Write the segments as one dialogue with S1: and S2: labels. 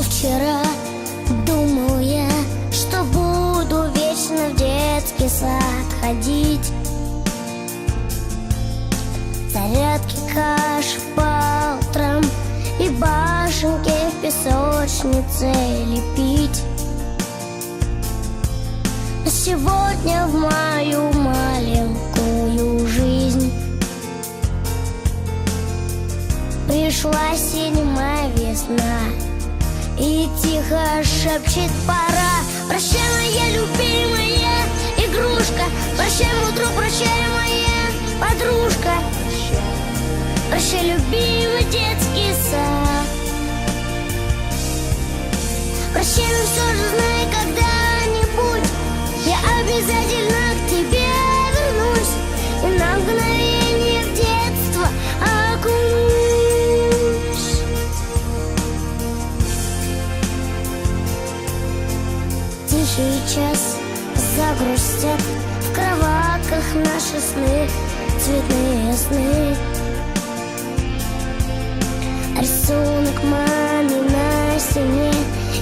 S1: Еще вчера думал я, что буду вечно в детский сад ходить, зарядки каш по утрам и башенки в песочнице лепить. Но сегодня в мою маленькую жизнь пришла седьмая весна и тихо шепчет: пора. Прощай, моя любимая игрушка, прощай, утро, прощай, моя подружка, прощай, любимый детский сад. Прощай, но все же знай, когда-нибудь я обязательно к тебе вернусь и на мгновение в детство окунусь. Тихий час загрустят в кроватках наши сны, цветные сны. Рисунок маме на стене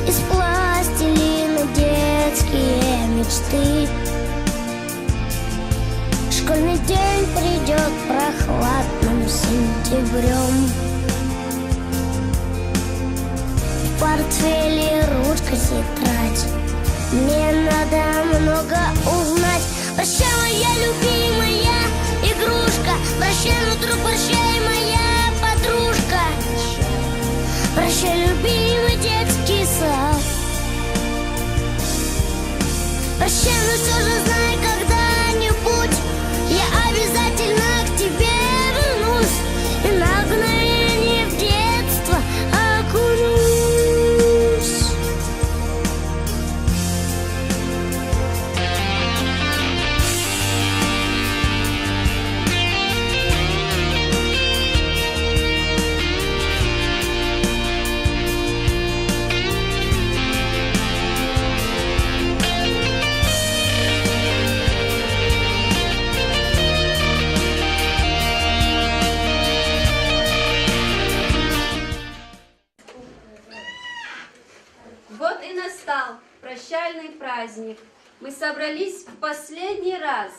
S1: из пластилина, детские мечты. Школьный день придет прохладным сентябрем. В портфеле ручка, тетрадь, мне надо много узнать. Прощай, моя любимая игрушка, прощай, утро, прощай, моя подружка, прощай, любимый детский сад. Прощай, но все же знай, когда-нибудь я обязательно к тебе вернусь и на мгновение в детство окунусь.
S2: Вот и настал прощальный праздник. Мы собрались в последний раз.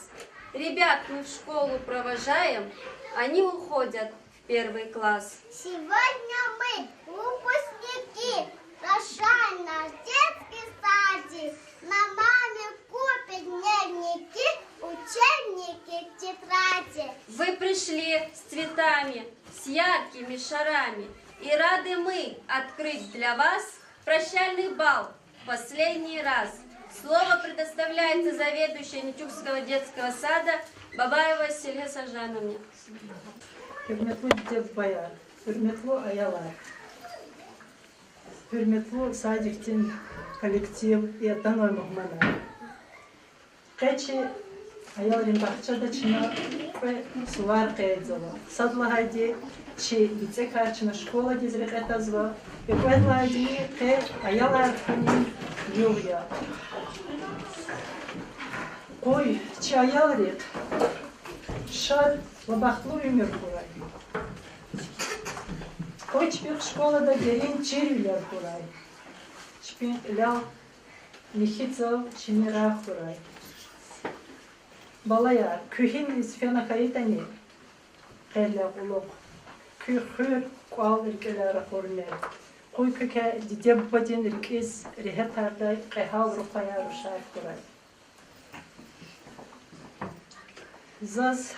S2: Ребят мы в школу провожаем, они уходят в первый класс.
S3: Сегодня мы, выпускники, прощаем наш детский садик. На маме купят дневники, учебники, тетради.
S2: Вы пришли с цветами, с яркими шарами, и рады мы открыть для вас прощальный бал в последний раз. Слово предоставляется заведующей Ничукского детского сада Бабаевой Селге Сажановне.
S4: Hürmetli Dep Bayar, hürmetli ayalar, hürmetli Sadik'tin kolektiv и Таной Мухмана. Качи аяларин бахчада чина сувар кайдзала. Садлагайди чи бицекарчина школа дизрек этазва. И кайдлагайди кай аялар фанин ювья. Ой, чи аяларит шад лабахлу умер курай. Ой, чпик школа да дерин чирвиляр курай. Чпик лял лихицов чимира курай. Балая, kühin isfena kayitani. Qella ulok. Kühür kual irkelara korner. Kuy küke didebadin irkis rihetarda qehav rupaya rushaf kuray. Заз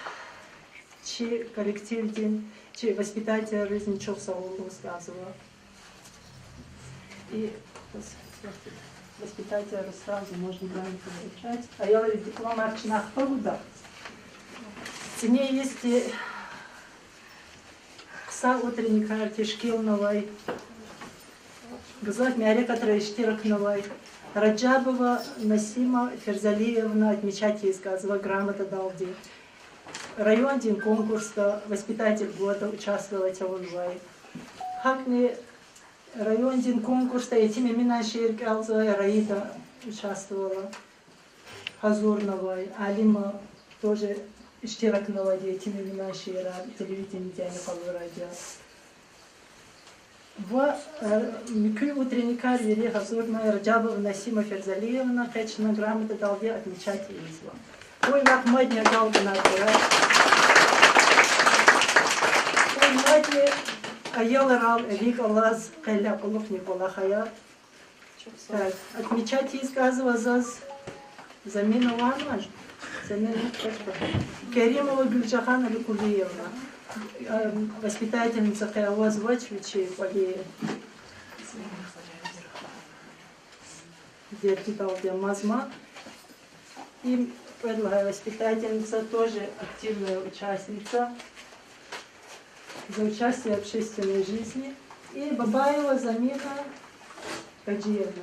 S4: чи коллективдин, чи воспитатель жизни Чоксового сказывала. И воспитателя сразу можно грамотно получать. А я говорю, диплом арчинах погода. В стене есть кса утренника артишкилновой, гзот мярека троештирокновой, Раджабова Насима Ферзалиевна отмечать ей сказала, грамота далди. Район день конкурса, воспитатель года участвовала Тяунвай. Хакни район день конкурса, этими имена Ширкалза Раида участвовала. Хазурновой, Алима тоже Штиракнова, этими имена Шира, телевидение Тяни Халурадя. В Микю утренний карьере Хазурная Раджабова Насима Ферзалиевна Качана грамота долги отмечать изла. Ой, как мадня долго надо. Ой, мадня Аяларал Элик Аллаз Кайля Кулух Никола Хая. Отмечать изказывал заз замена ванмаш. Керимова Гюльджахан Аликулиевна. Воспитательница Каявоз Вачвичи Полея. Дертикалдия Мазма. И предлагаю воспитательница, тоже активная участница за участие в общественной жизни. И Бабаева Замина Гаджиевна.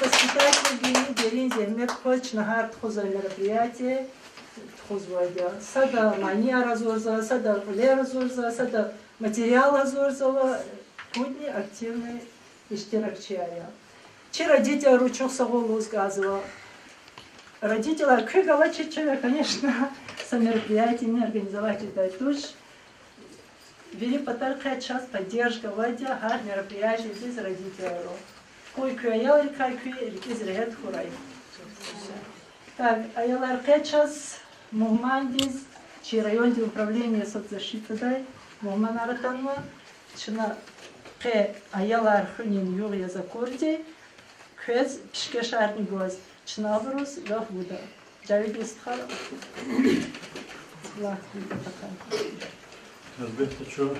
S4: Воспитатель Беринзи Медхоч Нагар Тхуза мероприятие Тхузвадя. Сада мания разорза, сада поле разорза, сада материал разорзала. Будни активные иштиракчая. Че родители ручок саголу сказала. Родители крыгала чечевя, конечно, со мероприятиями организовать дать душ. Вели потарка час поддержка Вадя, гар мероприятий здесь родителей. Койку аял кайку изрегет хурай. Так, аял час мумандис, чи районде управления соцзащиты дай, муманаратанма, чина ке аял архунин юрия закурди, кез пшкешарни гоз, чина брус гахуда. Джавидистхар. Лах такая.
S5: Разберте, что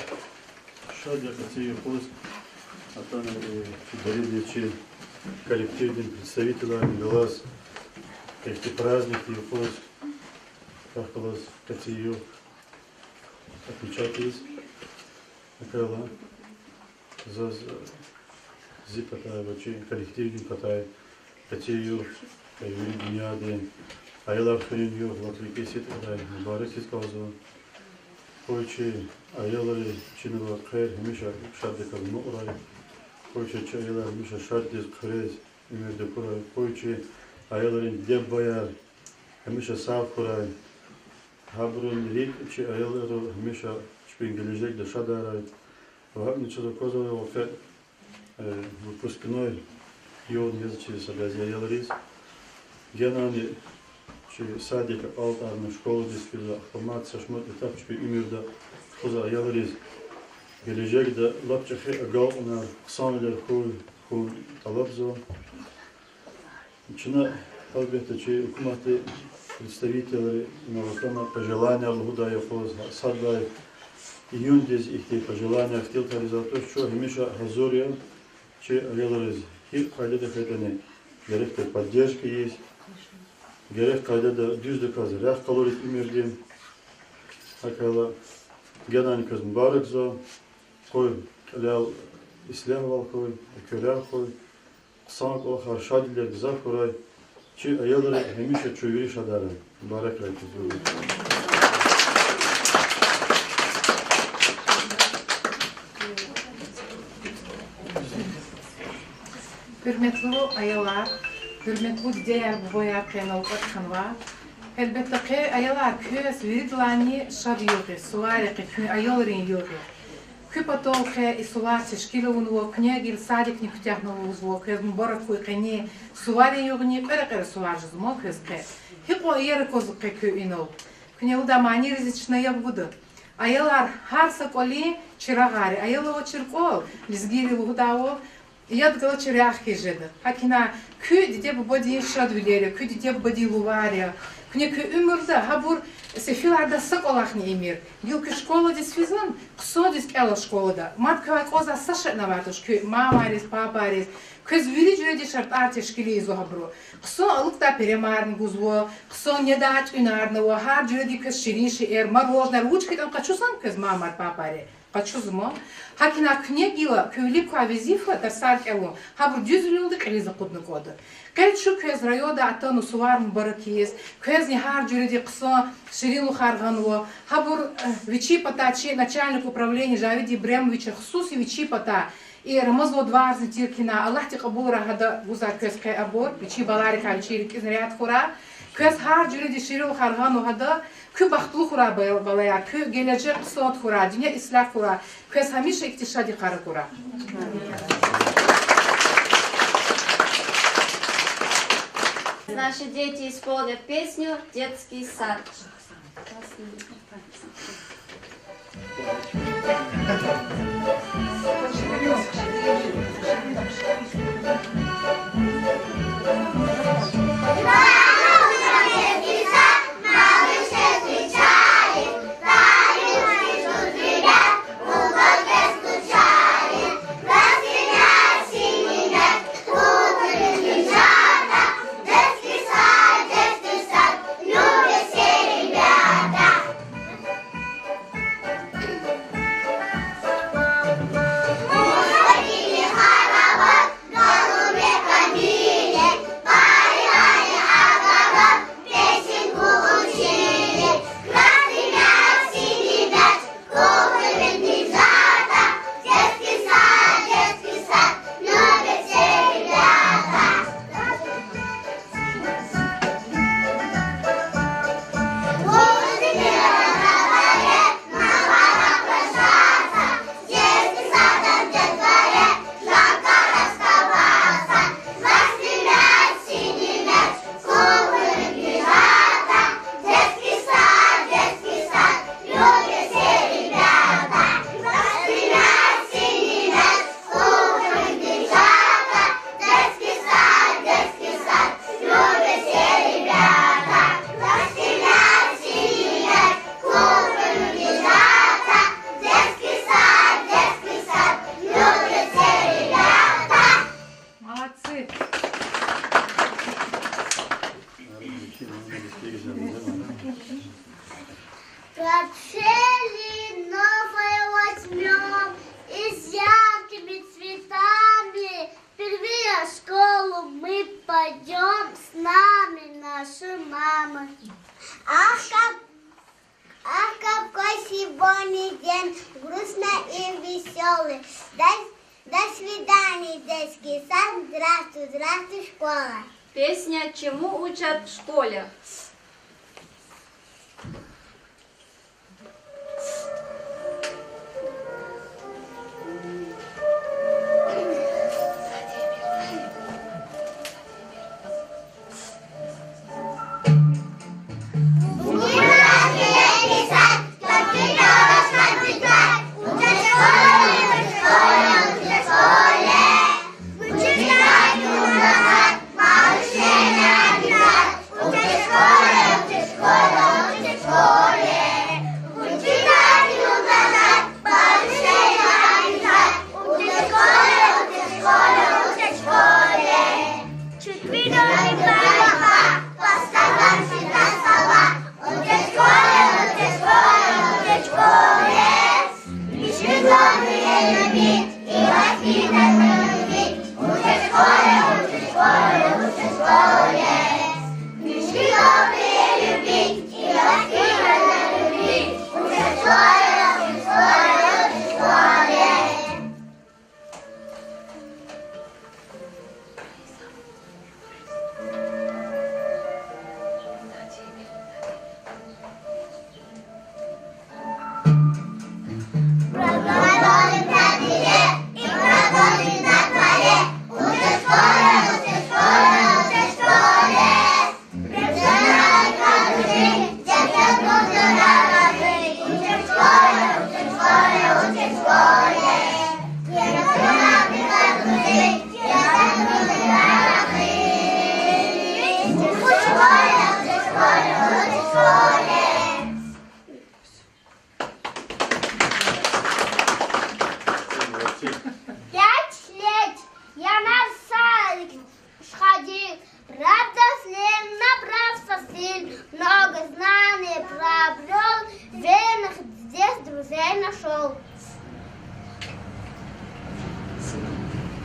S5: я хотел поиск. А там дарили коллективным представителям глаз какие праздники и поиск. Как глаз хотел отмечать из Акала за зипатай вообще коллективный патай хотел юрий дняды аяла хренью вот ликесит дай барык искал Койче аялары чинова кхэр хэмиша шаддэ калмо урай. Койче аялары хэмиша шаддэ кхэрез имэрдэ курай. Койче аялары деб баяр хэмиша сав курай. Хабрун рик че аялары хэмиша шпингележек дэ шадарай. Вагни чудо козове вафэ выпускной йод языче сагази аяларис. Генани садик алтарная школа дисквиза формация шмот этап чпи имирда хоза аяларис gelежек да лапчахе агал на самлер ху талабзо чина албетте че укматы представители новотона пожелания лгудая хоз садай июндез их пожелания хотел реализовать что химиша хазория че аяларис хи халида хетане директор поддержки есть Gerek kaydada düzde kazı, rəf kalorit imirdim. Hakala genel kız mübarek zo, koy, lal İslam val koy, köler koy. Sank o harşadiler güzel koray. Çi ayaları hemişe çövürü şadarı. Mübarek rəkiz olur.
S6: Hürmetli ayalar, hürmetli diğer boya kanalda kanva. Elbette ki ayalar köz viridlani şabiyoke, suareke, ayaların yoke. Küpatolke isolace şkilovunu knjagil sadik ni kutjahnovu uzvok, ez mborakoj kani suari yogni перекер суарж змок ezke. Hipo yerkozke kö inov. Knjauda mani rizичная буду. Ayalar harsa koli чирагari, ayalo чиркол, лизгили лугдаво. Я дала черяхи жеда. Акина кü диде боди шадвилери, кü диде боди лувария. Кне кü умурда хабур сефиларда саколахни эмир. Дилки школа дис физлан, ксо дис кела школада. Матка коза саша наватуш кü мамарис, папарис. Көз вили жреди шарт артешкили изо хабру. Ксо алукта перемарн гузво, ксо недач унарного, хар жреди көз шириши эр, мороженое, ручки там качусан көз мамар папари. Качузмо. Hakina knjegila köylük avizifla tarsark evo. Habur düz yıldık elize kudnu kodu. Kayıt şu köz rayoda atanu suvar mübarakiyes. Köz nihar jüredi kısa şirin luharganvo. Habur Вичипата, начальник управления Жавиди Бремовича Хсуси Вичипата. И Рамазло дварзы тиркина. Аллах ти кабул рахада гузар көз кай абор. Вичи балари кавичирик изнаряд хура. Köz har cüre dişiri o harhan o hada kü bahtlı kura balaya kü gelecek kısat kura dünya islah kura köz hamişe iktişadi karı kura.
S2: Наши дети исполнят песню «Детский сад».
S3: Качели новые возьмем и с яркими цветами. Впервые в школу мы пойдем, с нами наши мамы. Ах, какой сегодня день, грустный и веселый. До свидания, детский сад. Здравствуй, здравствуй, школа.
S2: Песня «Чему учат в школе».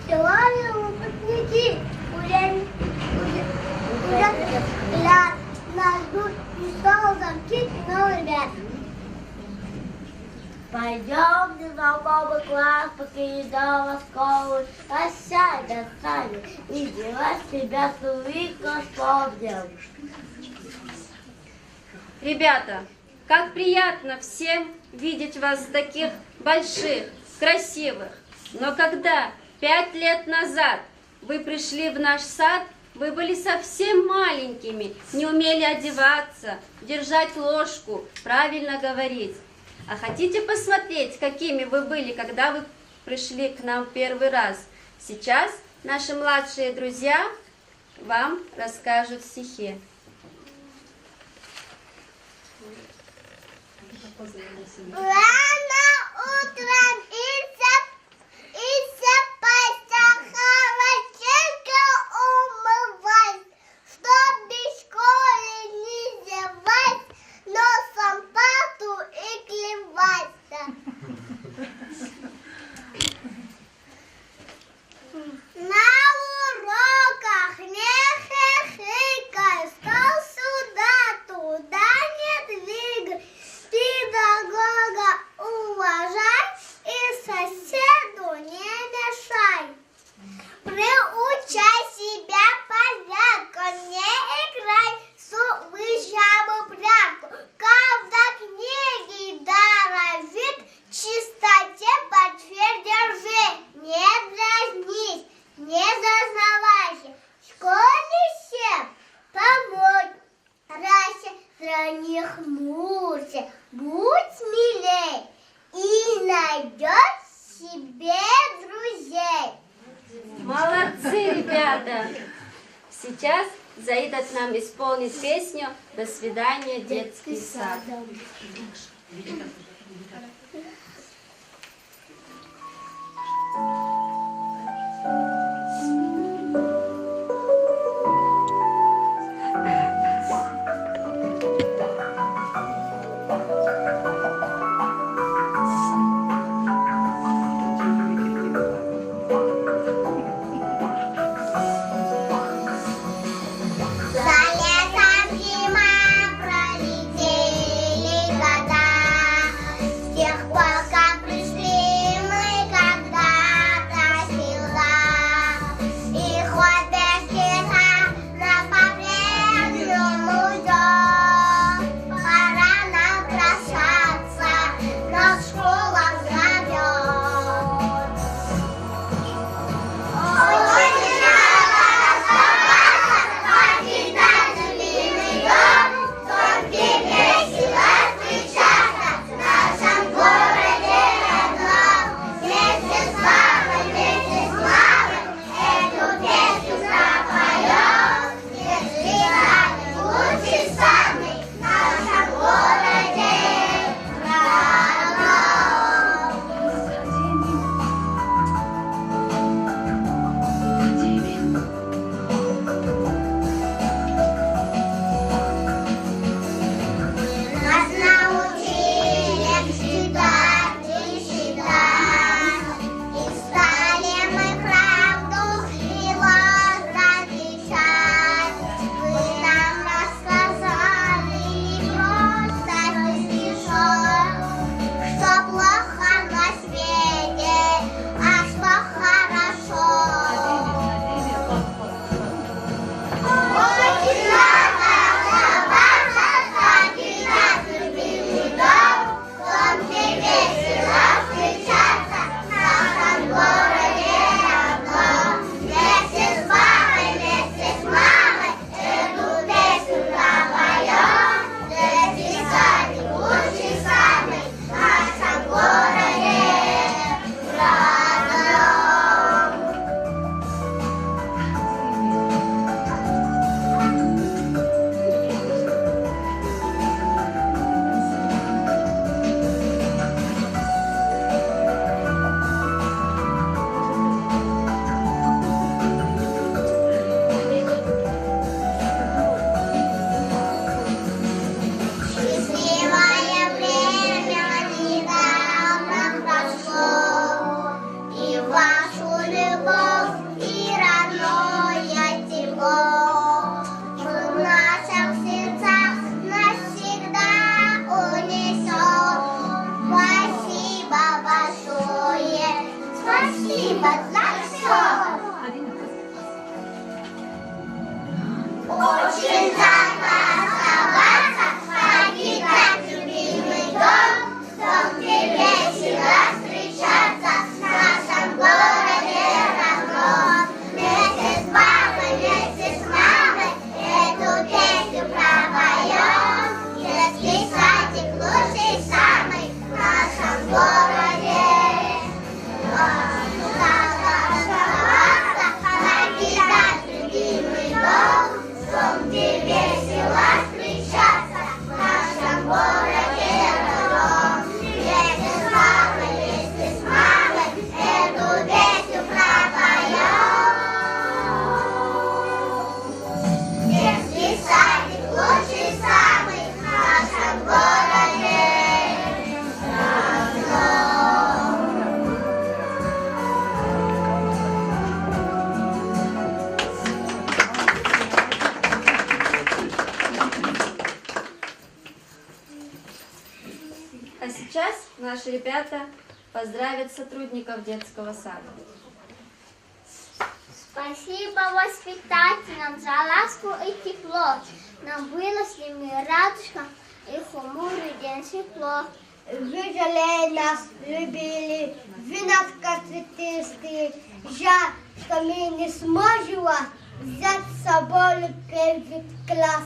S1: Сегодня выпускники уже взгляд нас ждут и стал замки новый ряд. Пойдемте на новый класс, покидала школу, а сядь, и дела себя с увидка вспомним.
S2: Ребята, как приятно всем видеть вас таких больших, красивых. Но когда 5 лет назад вы пришли в наш сад, вы были совсем маленькими, не умели одеваться, держать ложку, правильно говорить. А хотите посмотреть, какими вы были, когда вы пришли к нам первый раз? Сейчас наши младшие друзья вам расскажут стихи.
S3: Рано утром Ися хорошенько умывать, чтоб без школы не зевать, носом пату и клеваться. На уроках не хихикай, стол сюда, туда не двигай, педагога уважай и соседу не мешай. Приучай себя порядку, не играй в жабу прятку. Когда книги даровит, чистоте портфель держи. Не дразнись, не зазнавайся, в школе всем помочь. Не хмурься, будь смелей и найдешь себе друзей.
S2: Молодцы, ребята! Сейчас Заида нам исполнит песню «До свидания, детский сад».
S3: За лесом зима, пролетели года, с тех пор
S2: А сейчас наши ребята поздравят сотрудников детского сада.
S3: Спасибо воспитателям за ласку и тепло. Нам было с ними радостно и хмурый день светло. Вы жалели нас, любили, вы нас как цветистые. Жаль, что мы не сможем вас взять с собой в первый класс.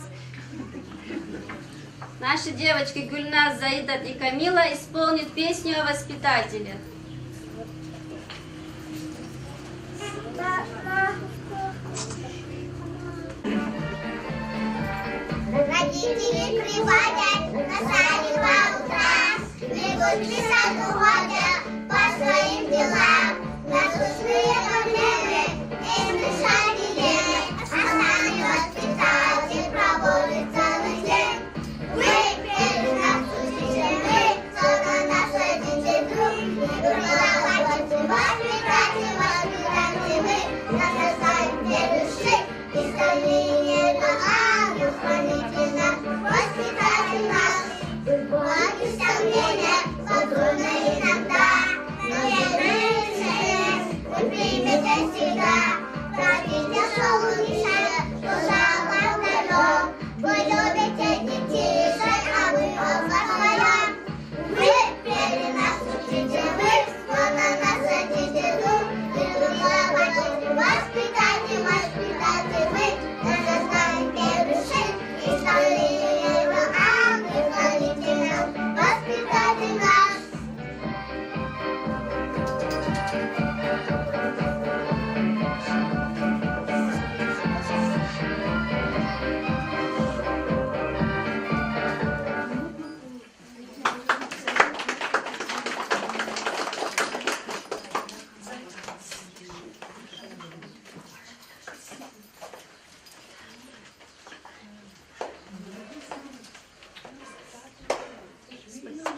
S2: Наши девочки Гульназ, Заидат и Камила исполнят песню о воспитателе.
S3: Родители приводят на сани по утрам, бегут в лесах уходят по своим делам. Насущные проблемы им решать не а сами воспитатель проводит целый день. Вы перед нас учитель, только наш родитель друг. Не дурноватите, воспитатель, вы, нас оставим для души, и стальные ангел хранитель нас, воспитатель нас. Бывают сомнения, возможно иногда, но верные решения вы примете всегда. Правильно солнечное, душа вам дорог, вы любите детишек, а мы о вас своем. Вы перед нас учите, вы, но на нас хотите дух, и дурноватите, воспитайте, воспитайте вы, нас оставим для души, и стальные ангел хранитель нас, воспитайте нас.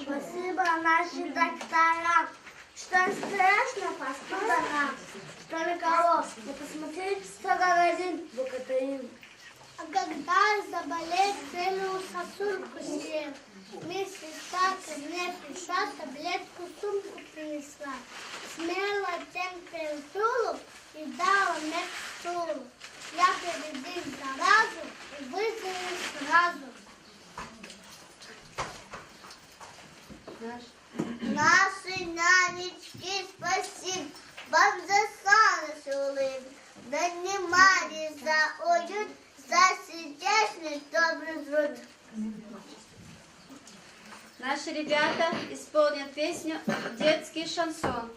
S3: Спасибо нашим докторам, что страшно поспорам, что на кого не посмотреть, что говорит богатырь. А когда заболеет, целую сосульку съем. Медсестра ко мне пришла, таблетку сумку принесла. Смела температуру и дала медстулу. Я победил заразу и выздоровел сразу. Наши нянечки, спасибо вам за солнце улыбку, донимали за уют, за сердечный добрый труд.
S2: Наши ребята исполнят песню «Детский шансон».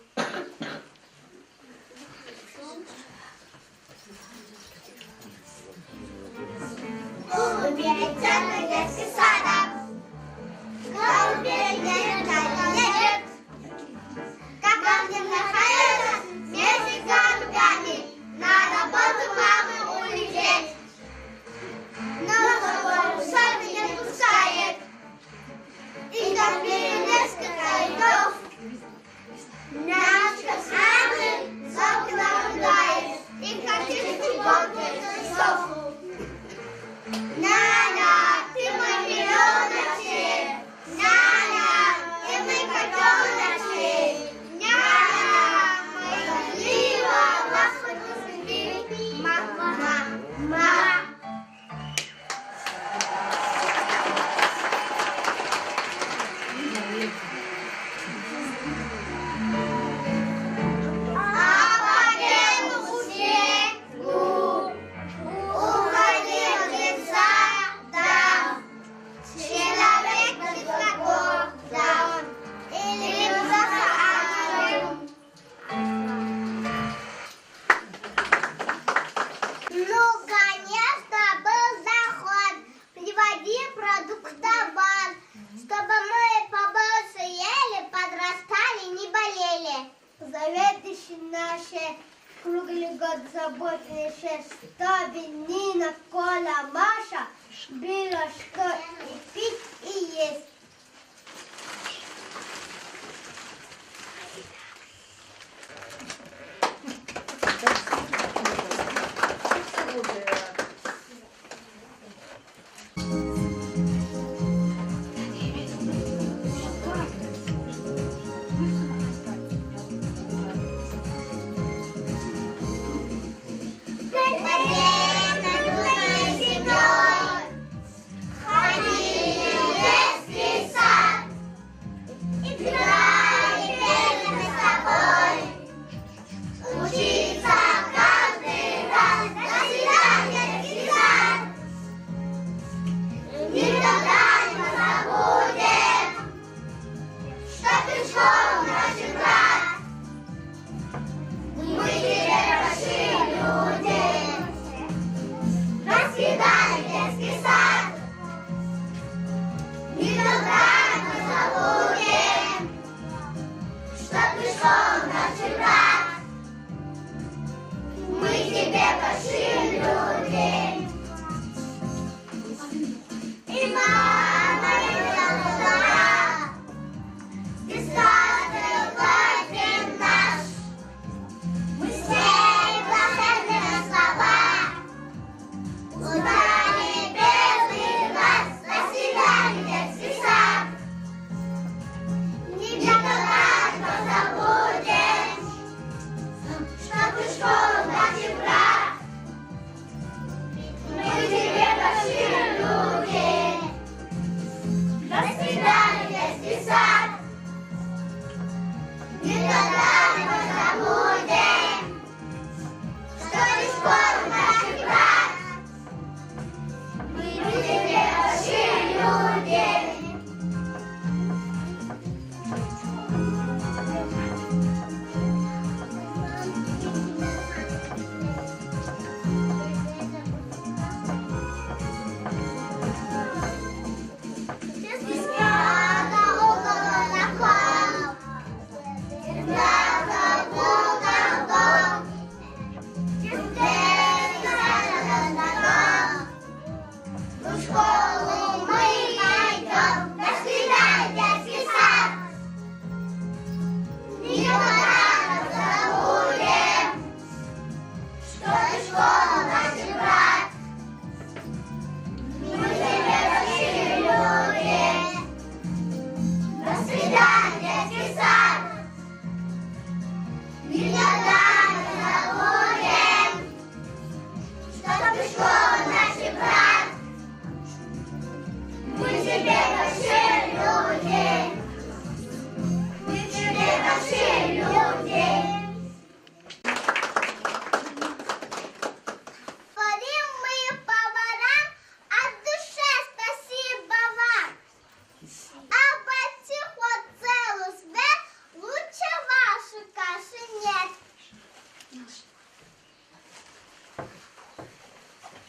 S3: Голубей цветных детских садов, голубей нет, нет. Как камни находятся вместе с голубями, на работу мамы улететь. Но собой сад не пускает, и как несколько рядов. Нянечка с нами за окном гуляет, и как чистый год без часов. Няня, ты мой миллионочек, няня, ты мой котеночек, няня, моя лива, вас хоть любви, мама. А по белому снегу уходил леса, да, человек высоко, да, или высоко ангел. Ну, конечно, был заход, приводи продуктовар, чтобы мы побольше ели, подрастали, не болели. Заветишь наши круглый год заботнейшие, чтобы Нина, Коля, Маша было что и пить, и есть.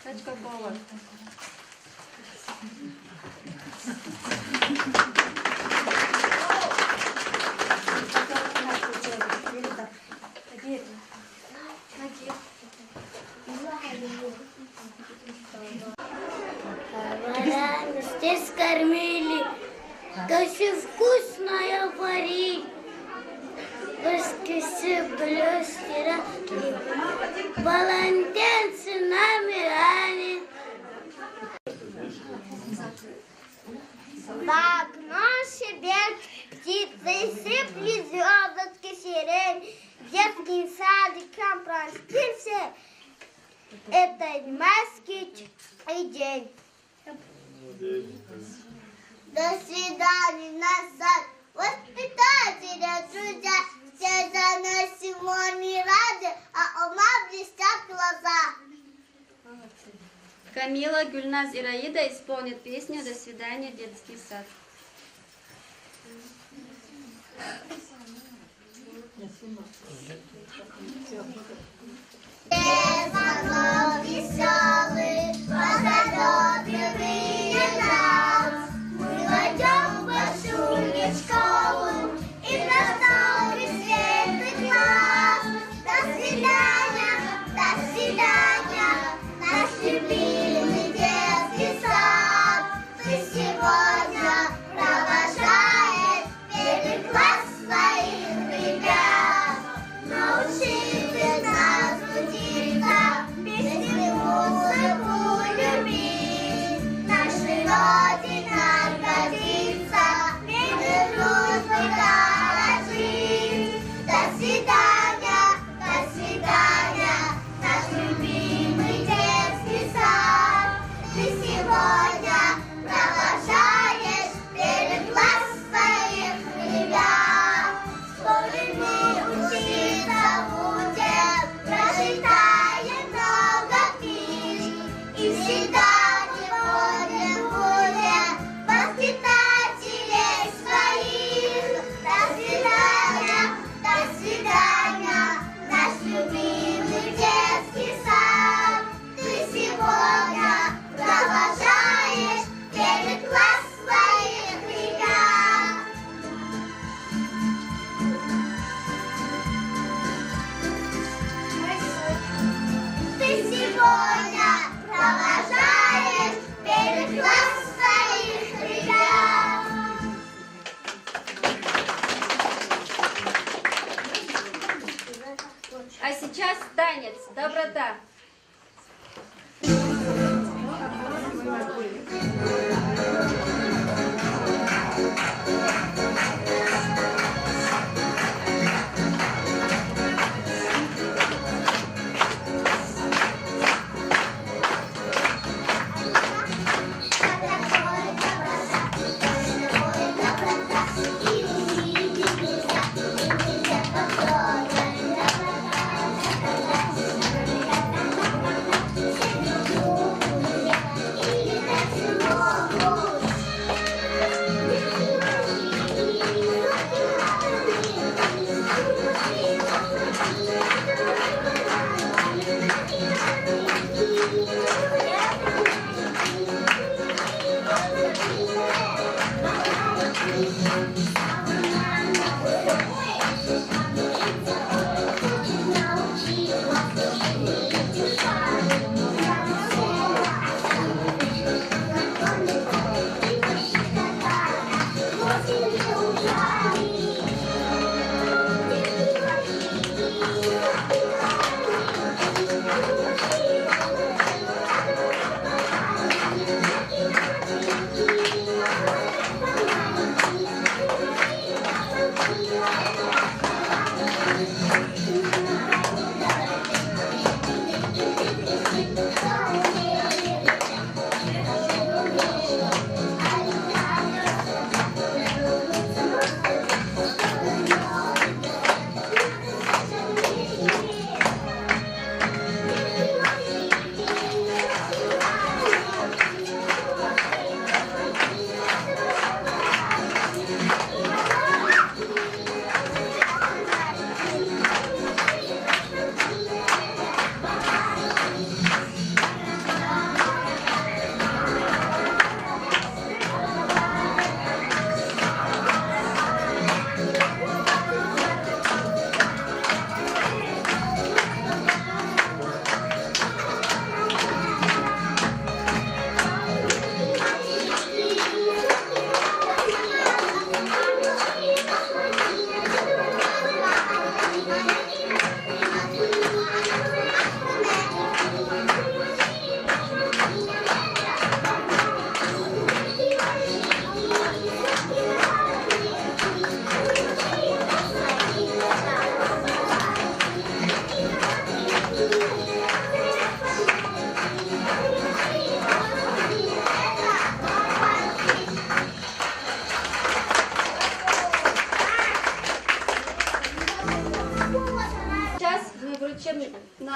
S2: Сачка Павлов.
S1: Здесь кормили, кашу вкусная варить. Воскресе блестера, волонтерцы нами ранен. В окно щебет птицы, сыпли звездочки сирень. Детским садиком простился этот майский день. До свидания, назад, воспитатели, друзья, все за нас сегодня рады, а у нас блестят глаза.
S2: Камила, Гюльназ и Раида исполнят песню «До свидания, детский сад».
S1: Звонок веселый, позалёбливые нас. Мы войдем в большую школу, и настал светлый класс. До свидания, наш любимый детский сад. Ты сегодня провожаешь первый класс своих ребят. Научи ты нас учиться, песни, музыку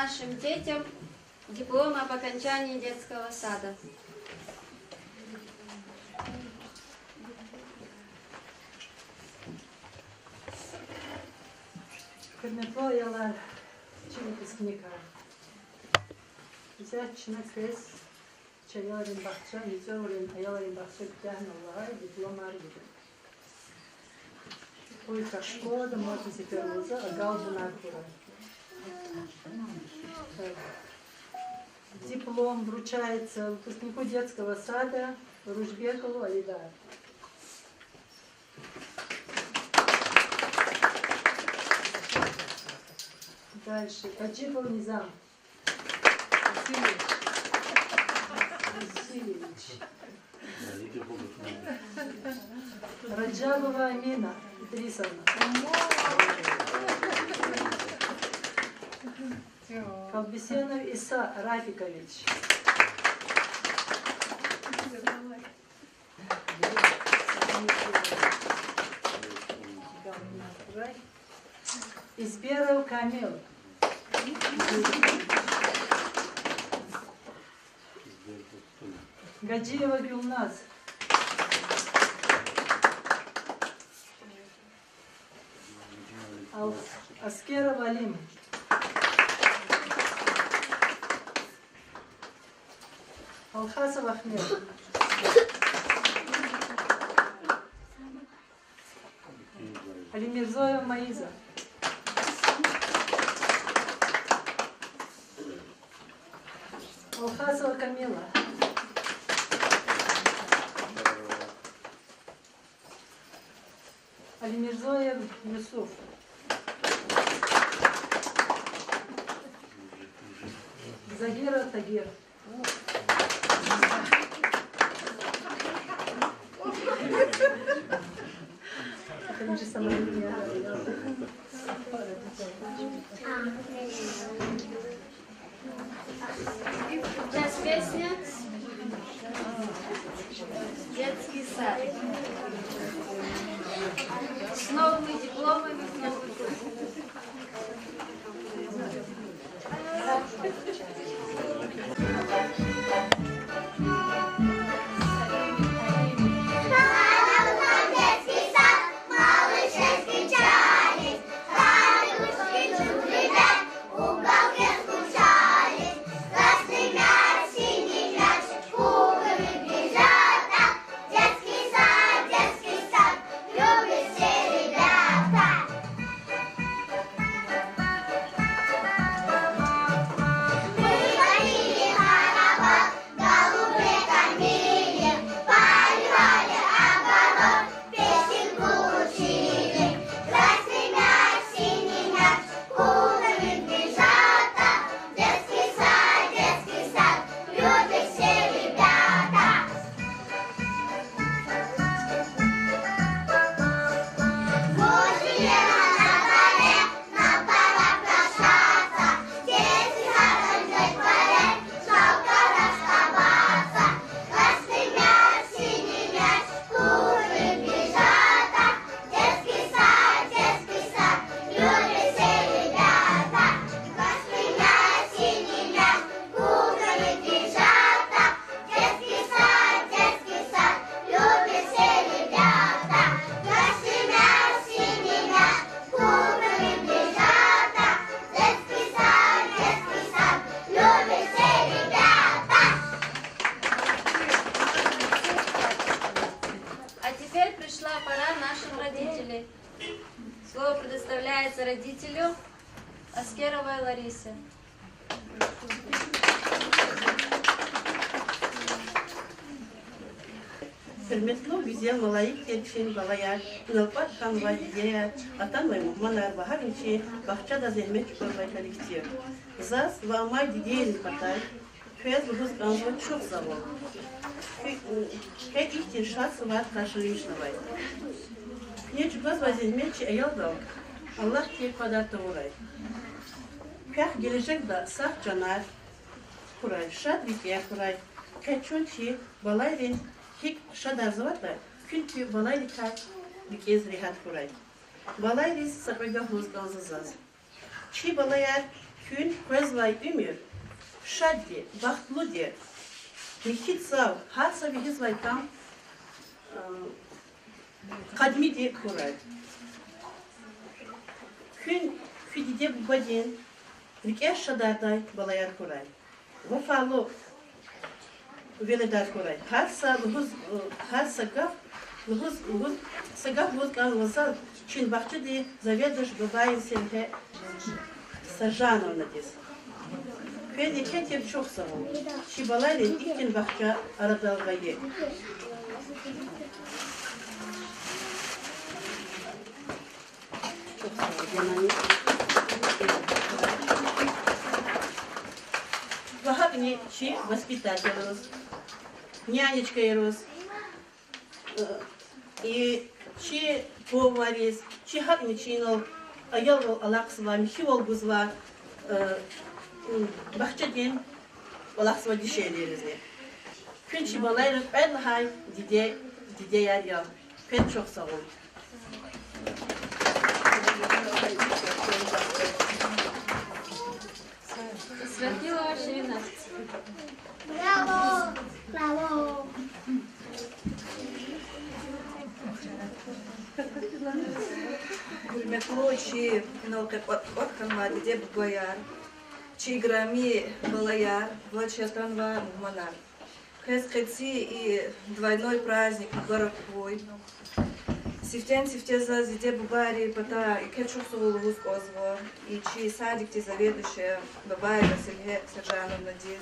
S2: нашим детям дипломы об окончании детского сада.
S4: Hürmetli oyalar, çiğ kısmıka. Güzel çına kız, çayarın bakça, güzel olan ayaların bakça güzel Allah'a diplomlar gibi. Ой, как школа, можно теперь уже, а галбуна Диплом вручается выпускнику детского сада Ружбекову Алидару. Дальше. Таджипов Низам Васильевич. Раджабова Амина Идрисовна. Колбесенов Иса Рафикович. Изберов Камил. Гаджиева Гюлназ. Аскеров Алим. Алхасов Ахмед. Алимирзоева Маиза. Алхасова Камила. Алимирзоев Юсуф. Загира Тагир. Это же самое
S2: Сейчас песня «Детский сад». С новыми дипломами в новый год. Слово предоставляется родителю Аскеровой Ларисе.
S7: Hürmetli güzel malayık için balaya, nalpat kan validiye, atan ve muhmanlar bahar için bahçada zehmet çukurbaylar istiyor. Zaz ve amay didiyelim patay, köz buhuz kanzı çok zavol. Köy ihtirşat var karşılayışına bay. Neç göz ve zehmetçi eyal da Allah tek kadar doğuray. Kah gelecek da sağ canar kuray, şad bitiye kuray. Kaçın ki balayın hik şadar zavata, çünkü balaylıklar dikez rihat kuray. Balaylı sakıga huz kanzı zaz. Çi balayar Kün Kwezvay Ümür, Şaddi, Bahtludi, Mihit Sav, Hatsa Vihizvay Tam, Kadmi Di Kuray. Kün Küdide Bubadin, Rikeş Şadarday Balayar Kuray. Вафало веледар корай. Харса луз сагав луз галваза чин бахчиди заведуш бабай сенте сажановна дис. Фен екетер çok sağ ol. Şibalayla ikin bahçe aradalgayı. Çok sağ ol. Yanani. Вахагни чи воспитатель, нянечка рос, и чи поварис, чи хагни чинол, аялвал алаксва, михивал гузва, бахчадин, алаксва дишелеризли. Кün чи балайры пэдлхай, диде ярьял, пэд çok sağ ol.
S2: Светила ваша вина.
S3: Браво! Браво!
S8: Гульметло, чи отканва, где бояр, чи грами балаяр, влачатанва монар. Хескеци и двойной праздник город твой. Сифтен сифтеза зиде бубари пата и кетчусову луз озво, и чи садик ти заведующая бабайга Сергея Сержановна Диз.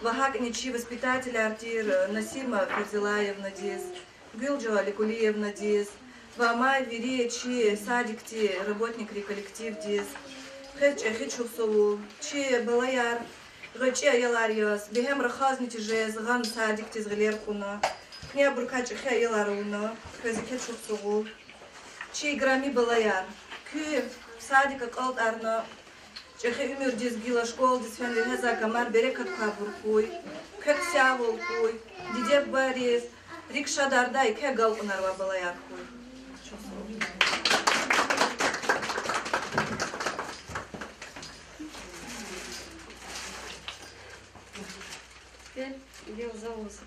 S8: Вахак ничи воспитателя артир Насима Ферзилаевна Диз. Гюлджо Аликулиевна Диз. Вамай Вири чи садик ти работник коллектив Диз. Хечусову чи балаяр. Гачи аялариос. Бехем рахазнити жез ган садик ти згалеркуна. Я буркач хейларуна, хезикет шурцугу. Чи грами балаяр. Кü садика калт арна. Чехе умер дизгила школ дисфен лехеза камар берекат кабуркуй. Кет сяволкуй. Диде барис. Рикша дардай ке гал унарва балаяркуй.
S2: Теперь дело за волосы.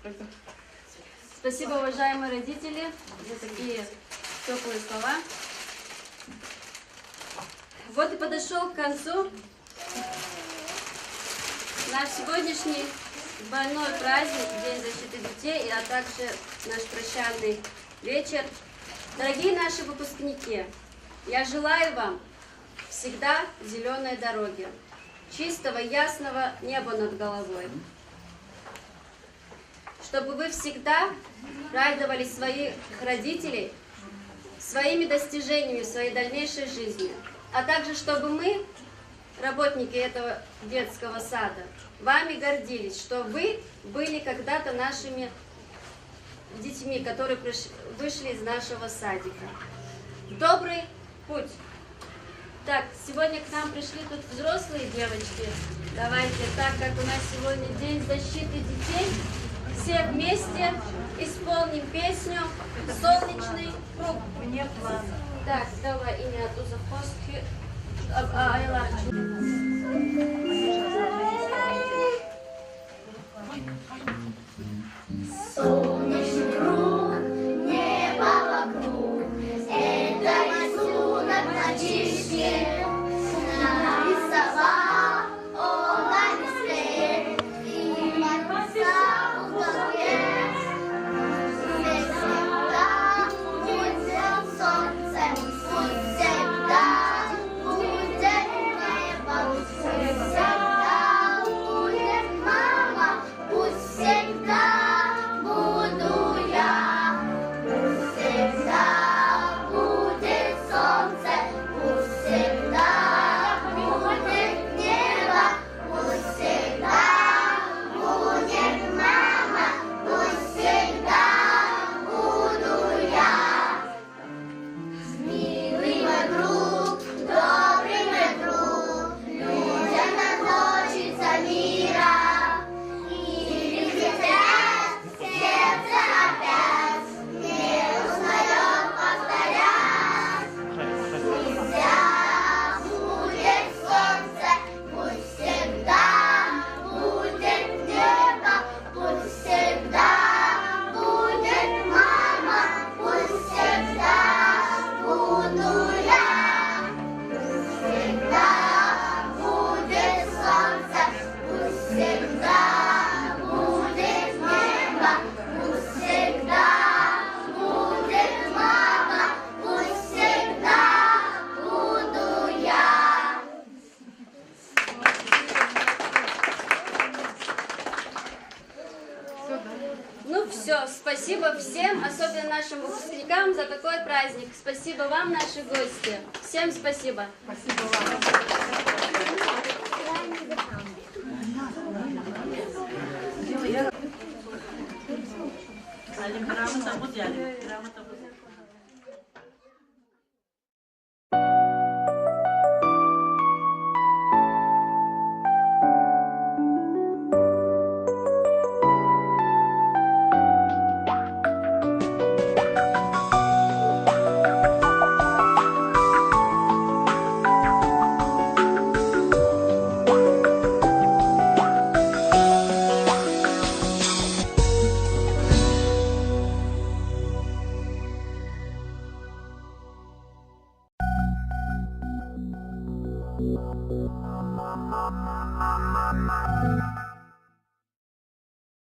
S2: Спасибо, уважаемые родители, за такие теплые слова. Вот и подошел к концу наш сегодняшний двойной праздник, День защиты детей, а также наш прощальный вечер. Дорогие наши выпускники, я желаю вам всегда зеленой дороги, чистого, ясного неба над головой, чтобы вы всегда радовали своих родителей своими достижениями в своей дальнейшей жизни, а также чтобы мы, работники этого детского сада, вами гордились, что вы были когда-то нашими детьми, которые вышли из нашего садика. Добрый путь! Так, сегодня к нам пришли тут взрослые девочки. Давайте, так как у нас сегодня День защиты детей, все вместе исполним песню «Солнечный круг». Мне план. Так, давай, имя Тузаховский.
S3: Солнечный круг, небо вокруг, это рисунок мальчишки нарисовал он на листе и написал в голове. Ведь всегда будет солнце, пусть всегда будет небо, пусть всегда
S2: нашим выпускникам за такой праздник. Спасибо вам, наши гости. Всем спасибо.
S6: Спасибо вам.
S7: Грамота музяли. Грамота музяли.